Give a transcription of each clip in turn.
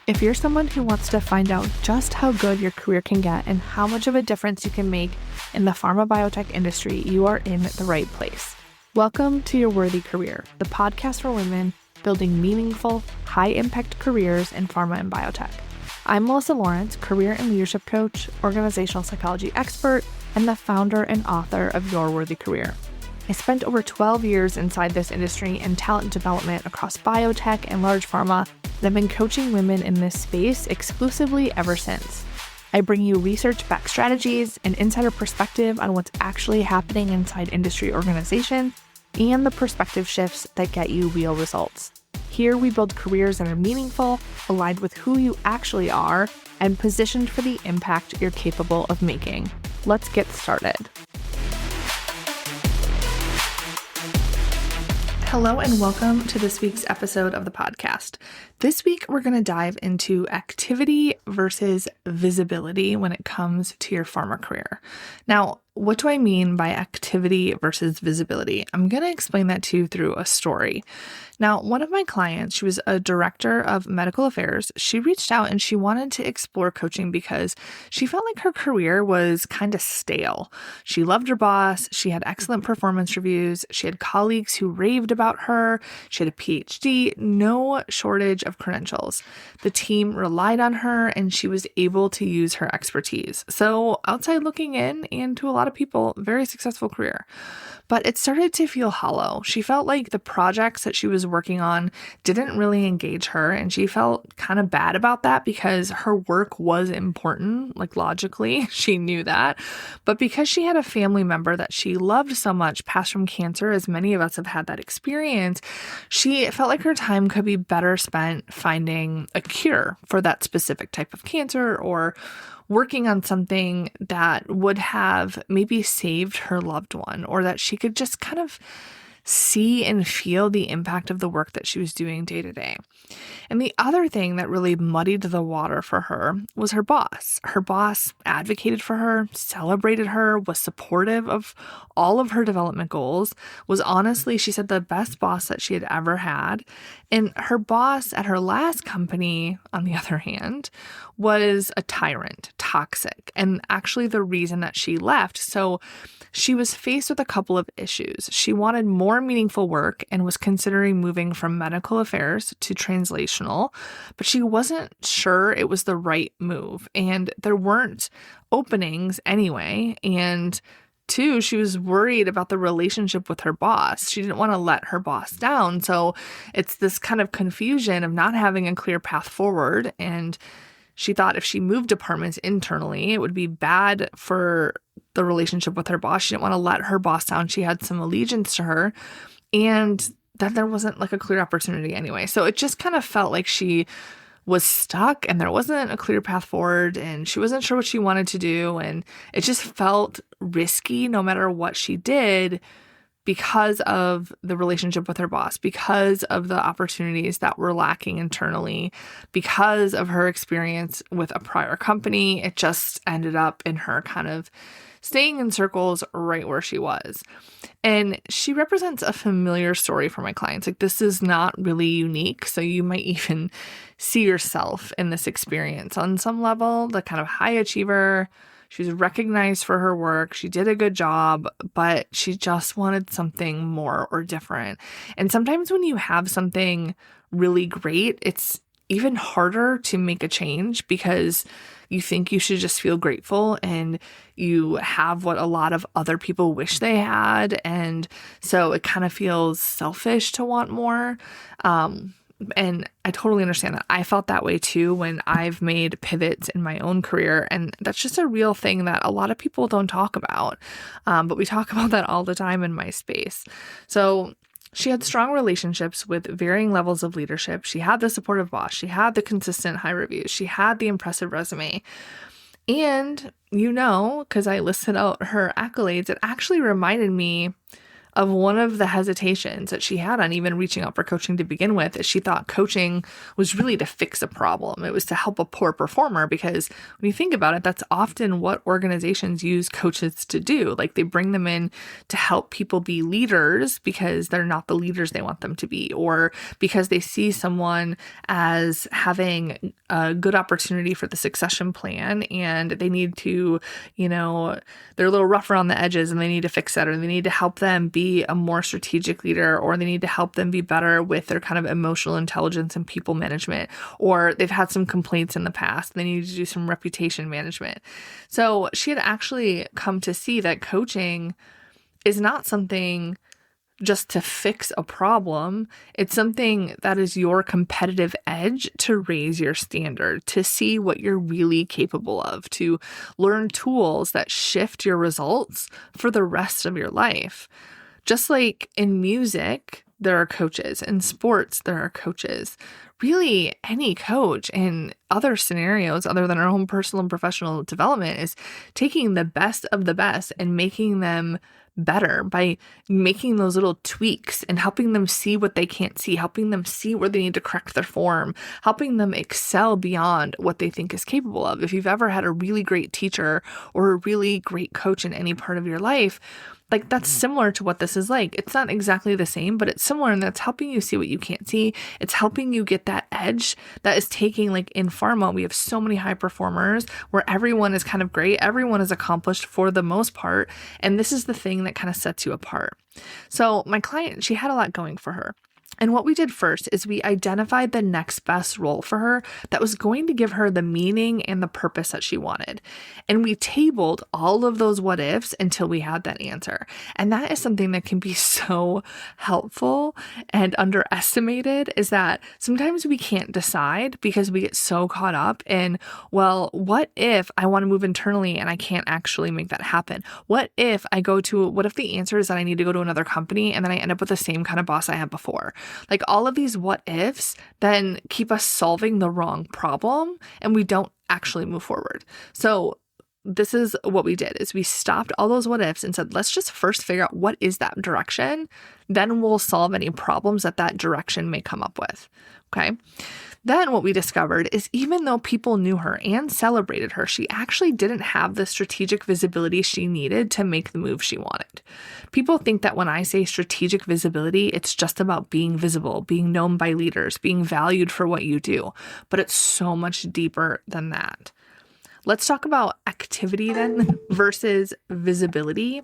If you're someone who wants to find out just how good your career can get and how much of a difference you can make in the pharma biotech industry, you are in the right place. Welcome to Your Worthy Career, the podcast for women building meaningful, high-impact careers in pharma and biotech. I'm Melissa Lawrence, career and leadership coach, organizational psychology expert, and the founder and author of Your Worthy Career. I spent over 12 years inside this industry in talent development across biotech and large pharma, and I've been coaching women in this space exclusively ever since. I bring you research-backed strategies, an insider perspective on what's actually happening inside industry organizations, and the perspective shifts that get you real results. Here we build careers that are meaningful, aligned with who you actually are, and positioned for the impact you're capable of making. Let's get started. Hello and welcome to this week's episode of the podcast. This week, we're going to dive into activity versus visibility when it comes to your pharma career. Now, what do I mean by activity versus visibility? I'm going to explain that to you through a story. Now, one of my clients, she was a director of medical affairs. She reached out and she wanted to explore coaching because she felt like her career was kind of stale. She loved her boss. She had excellent performance reviews. She had colleagues who raved about her. She had a PhD, no shortage of credentials. The team relied on her and she was able to use her expertise. So outside looking in, and to a lot of people, very successful career. But it started to feel hollow. She felt like the projects that she was working on didn't really engage her, and she felt kind of bad about that because her work was important, like logically, she knew that. But because she had a family member that she loved so much passed from cancer, as many of us have had that experience, she felt like her time could be better spent finding a cure for that specific type of cancer or working on something that would have maybe saved her loved one, or that she could just kind of see and feel the impact of the work that she was doing day to day. And the other thing that really muddied the water for her was her boss. Her boss advocated for her, celebrated her, was supportive of all of her development goals, was honestly, she said, the best boss that she had ever had. And her boss at her last company, on the other hand, was a tyrant, toxic, and actually the reason that she left. So she was faced with a couple of issues. She wanted more meaningful work and was considering moving from medical affairs to translational, but she wasn't sure it was the right move. And there weren't openings anyway. And two, she was worried about the relationship with her boss. She didn't want to let her boss down. So it's this kind of confusion of not having a clear path forward. And she thought if she moved departments internally, it would be bad for the relationship with her boss. She didn't want to let her boss down. She had some allegiance to her, and then there wasn't like a clear opportunity anyway. So it just kind of felt like she was stuck and there wasn't a clear path forward and she wasn't sure what she wanted to do. And it just felt risky no matter what she did because of the relationship with her boss, because of the opportunities that were lacking internally, because of her experience with a prior company. It just ended up in her kind of staying in circles right where she was. And she represents a familiar story for my clients. Like, this is not really unique. So you might even see yourself in this experience on some level, the kind of high achiever. She was recognized for her work. She did a good job, but she just wanted something more or different. And sometimes when you have something really great, it's even harder to make a change because you think you should just feel grateful and you have what a lot of other people wish they had. And so it kind of feels selfish to want more. And I totally understand that. I felt that way too when I've made pivots in my own career. And that's just a real thing that a lot of people don't talk about. But we talk about that all the time in my space. So she had strong relationships with varying levels of leadership. She had the supportive boss. She had the consistent high reviews. She had the impressive resume. And, because I listed out her accolades, it actually reminded me of one of the hesitations that she had on even reaching out for coaching to begin with is she thought coaching was really to fix a problem. It was to help a poor performer, because when you think about it, that's often what organizations use coaches to do. Like, they bring them in to help people be leaders because they're not the leaders they want them to be, or because they see someone as having a good opportunity for the succession plan and they need to, they're a little rough around the edges and they need to fix that, or they need to help them be a more strategic leader, or they need to help them be better with their kind of emotional intelligence and people management, or they've had some complaints in the past and they need to do some reputation management. So she had actually come to see that coaching is not something just to fix a problem. It's something that is your competitive edge to raise your standard, to see what you're really capable of, to learn tools that shift your results for the rest of your life. Just like in music, there are coaches. In sports, there are coaches. Really, any coach in other scenarios other than our own personal and professional development is taking the best of the best and making them better by making those little tweaks and helping them see what they can't see, helping them see where they need to correct their form, helping them excel beyond what they think is capable of. If you've ever had a really great teacher or a really great coach in any part of your life, like, that's similar to what this is like. It's not exactly the same, but it's similar, and that's helping you see what you can't see. It's helping you get that edge that is taking, like in pharma, we have so many high performers where everyone is kind of great. Everyone is accomplished for the most part. And this is the thing that kind of sets you apart. So my client, she had a lot going for her. And what we did first is we identified the next best role for her that was going to give her the meaning and the purpose that she wanted. And we tabled all of those what ifs until we had that answer. And that is something that can be so helpful and underestimated, is that sometimes we can't decide because we get so caught up in, well, what if I want to move internally and I can't actually make that happen? What if the answer is that I need to go to another company and then I end up with the same kind of boss I had before? Like, all of these what ifs then keep us solving the wrong problem and we don't actually move forward. So this is what we did, is we stopped all those what ifs and said, let's just first figure out what is that direction. Then we'll solve any problems that direction may come up with. Okay. Then what we discovered is, even though people knew her and celebrated her, she actually didn't have the strategic visibility she needed to make the move she wanted. People think that when I say strategic visibility, it's just about being visible, being known by leaders, being valued for what you do, but it's so much deeper than that. Let's talk about activity then versus visibility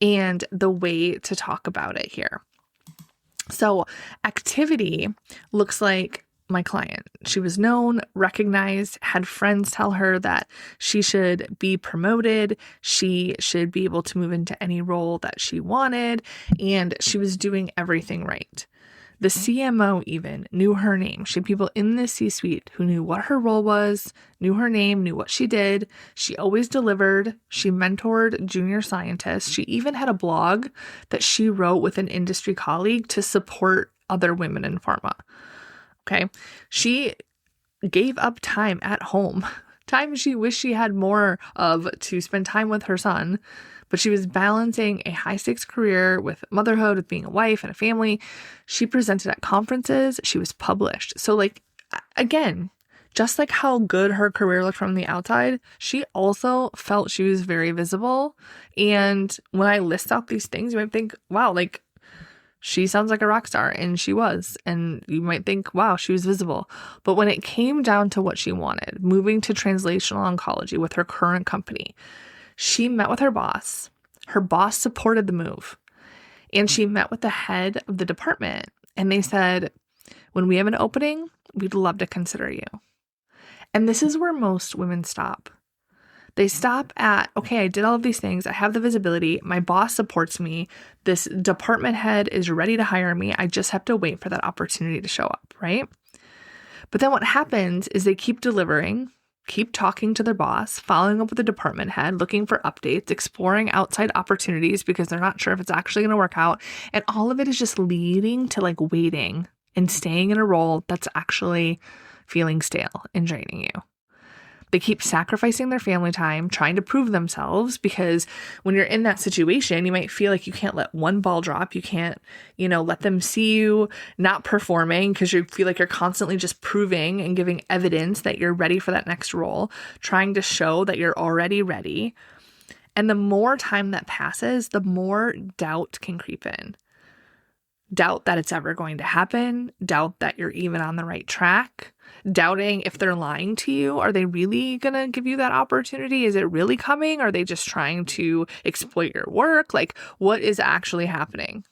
and the way to talk about it here. So activity looks like my client. She was known, recognized, had friends tell her that she should be promoted, she should be able to move into any role that she wanted, and she was doing everything right. The CMO even knew her name. She had people in the C-suite who knew what her role was, knew her name, knew what she did. She always delivered. She mentored junior scientists. She even had a blog that she wrote with an industry colleague to support other women in pharma. Okay. She gave up time at home, time she wished she had more of to spend time with her son, but she was balancing a high stakes career with motherhood, with being a wife and a family. She presented at conferences. She was published. So, like, again, just like how good her career looked from the outside, she also felt she was very visible. And when I list out these things, you might think, wow, like, she sounds like a rock star, and she was. And you might think, wow, she was visible. But when it came down to what she wanted, moving to translational oncology with her current company, she met with her boss. Her boss supported the move. And she met with the head of the department. And they said, when we have an opening, we'd love to consider you. And this is where most women stop. They stop at, okay, I did all of these things. I have the visibility. My boss supports me. This department head is ready to hire me. I just have to wait for that opportunity to show up, right? But then what happens is they keep delivering, keep talking to their boss, following up with the department head, looking for updates, exploring outside opportunities because they're not sure if it's actually going to work out. And all of it is just leading to, like, waiting and staying in a role that's actually feeling stale and draining you. They keep sacrificing their family time, trying to prove themselves, because when you're in that situation, you might feel like you can't let one ball drop. You can't, let them see you not performing because you feel like you're constantly just proving and giving evidence that you're ready for that next role, trying to show that you're already ready. And the more time that passes, the more doubt can creep in. Doubt that it's ever going to happen, doubt that you're even on the right track, doubting if they're lying to you. Are they really going to give you that opportunity? Is it really coming? Are they just trying to exploit your work? Like, what is actually happening?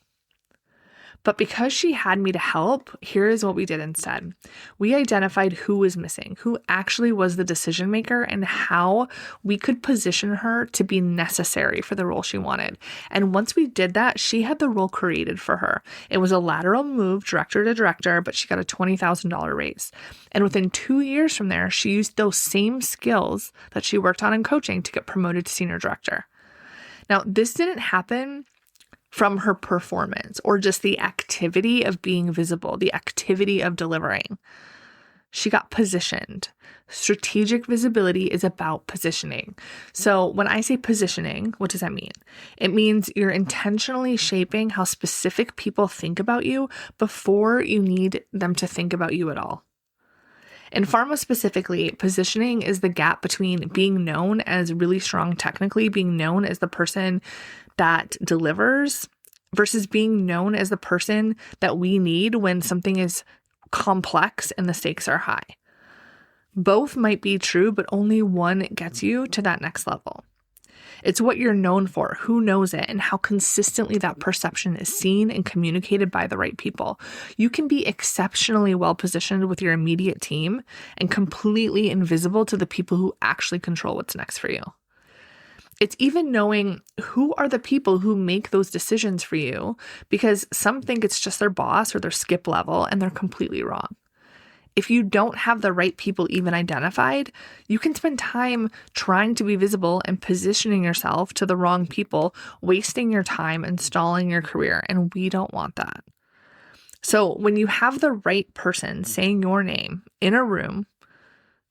But because she had me to help, here is what we did instead. We identified who was missing, who actually was the decision maker, and how we could position her to be necessary for the role she wanted. And once we did that, she had the role created for her. It was a lateral move, director to director, but she got a $20,000 raise. And within 2 years from there, she used those same skills that she worked on in coaching to get promoted to senior director. Now, this didn't happen from her performance or just the activity of being visible, the activity of delivering. She got positioned. Strategic visibility is about positioning. So when I say positioning, what does that mean? It means you're intentionally shaping how specific people think about you before you need them to think about you at all. In pharma specifically, positioning is the gap between being known as really strong technically, being known as the person that delivers, versus being known as the person that we need when something is complex and the stakes are high. Both might be true, but only one gets you to that next level. It's what you're known for, who knows it, and how consistently that perception is seen and communicated by the right people. You can be exceptionally well positioned with your immediate team and completely invisible to the people who actually control what's next for you. It's even knowing who are the people who make those decisions for you, because some think it's just their boss or their skip level, and they're completely wrong. If you don't have the right people even identified, you can spend time trying to be visible and positioning yourself to the wrong people, wasting your time and stalling your career, and we don't want that. So when you have the right person saying your name in a room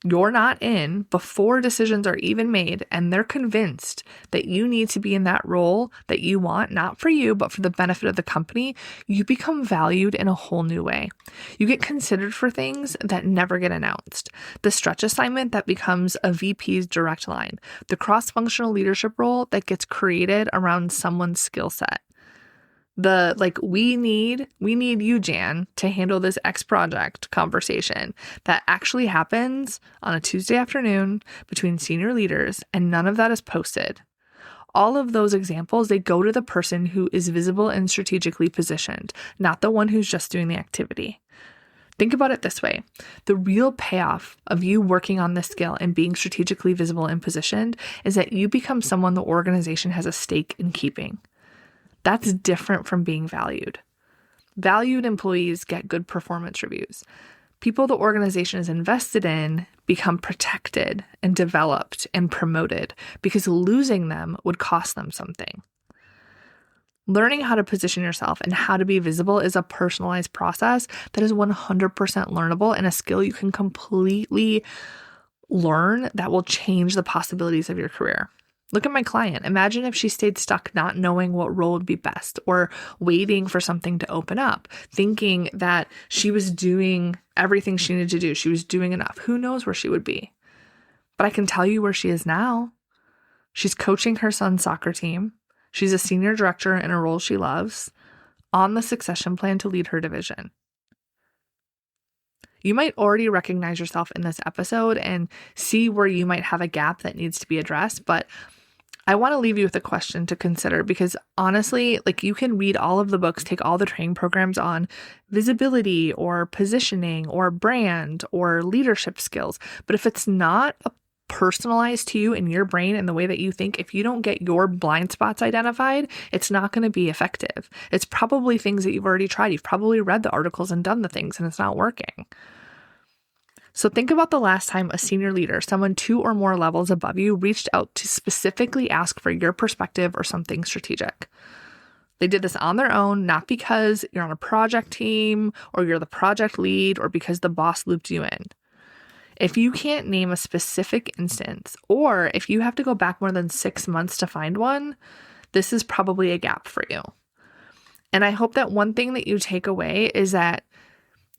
you're not in before decisions are even made, and they're convinced that you need to be in that role that you want, not for you, but for the benefit of the company, you become valued in a whole new way. You get considered for things that never get announced. The stretch assignment that becomes a VP's direct line, the cross-functional leadership role that gets created around someone's skill set. We need you, Jan, to handle this X project conversation that actually happens on a Tuesday afternoon between senior leaders, and none of that is posted. All of those examples, they go to the person who is visible and strategically positioned, not the one who's just doing the activity. Think about it this way. The real payoff of you working on this skill and being strategically visible and positioned is that you become someone the organization has a stake in keeping. That's different from being valued. Valued employees get good performance reviews. People the organization is invested in become protected and developed and promoted because losing them would cost them something. Learning how to position yourself and how to be visible is a personalized process that is 100% learnable and a skill you can completely learn that will change the possibilities of your career. Look at my client. Imagine if she stayed stuck not knowing what role would be best, or waiting for something to open up, thinking that she was doing everything she needed to do. She was doing enough. Who knows where she would be? But I can tell you where she is now. She's coaching her son's soccer team. She's a senior director in a role she loves, on the succession plan to lead her division. You might already recognize yourself in this episode and see where you might have a gap that needs to be addressed, but I want to leave you with a question to consider, because honestly, you can read all of the books, take all the training programs on visibility or positioning or brand or leadership skills. But if it's not personalized to you in your brain and the way that you think, if you don't get your blind spots identified, it's not going to be effective. It's probably things that you've already tried. You've probably read the articles and done the things, and it's not working. So think about the last time a senior leader, someone 2 or more levels above you, reached out to specifically ask for your perspective or something strategic. They did this on their own, not because you're on a project team or you're the project lead or because the boss looped you in. If you can't name a specific instance, or if you have to go back more than 6 months to find one, this is probably a gap for you. And I hope that one thing that you take away is that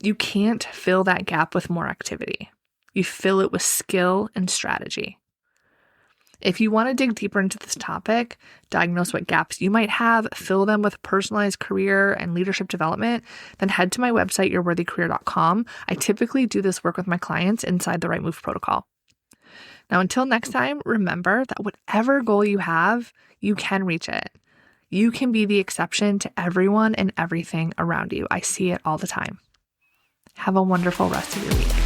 you can't fill that gap with more activity. You fill it with skill and strategy. If you want to dig deeper into this topic, diagnose what gaps you might have, fill them with personalized career and leadership development, then head to my website, yourworthycareer.com. I typically do this work with my clients inside the Right Move protocol. Now, until next time, remember that whatever goal you have, you can reach it. You can be the exception to everyone and everything around you. I see it all the time. Have a wonderful rest of your week.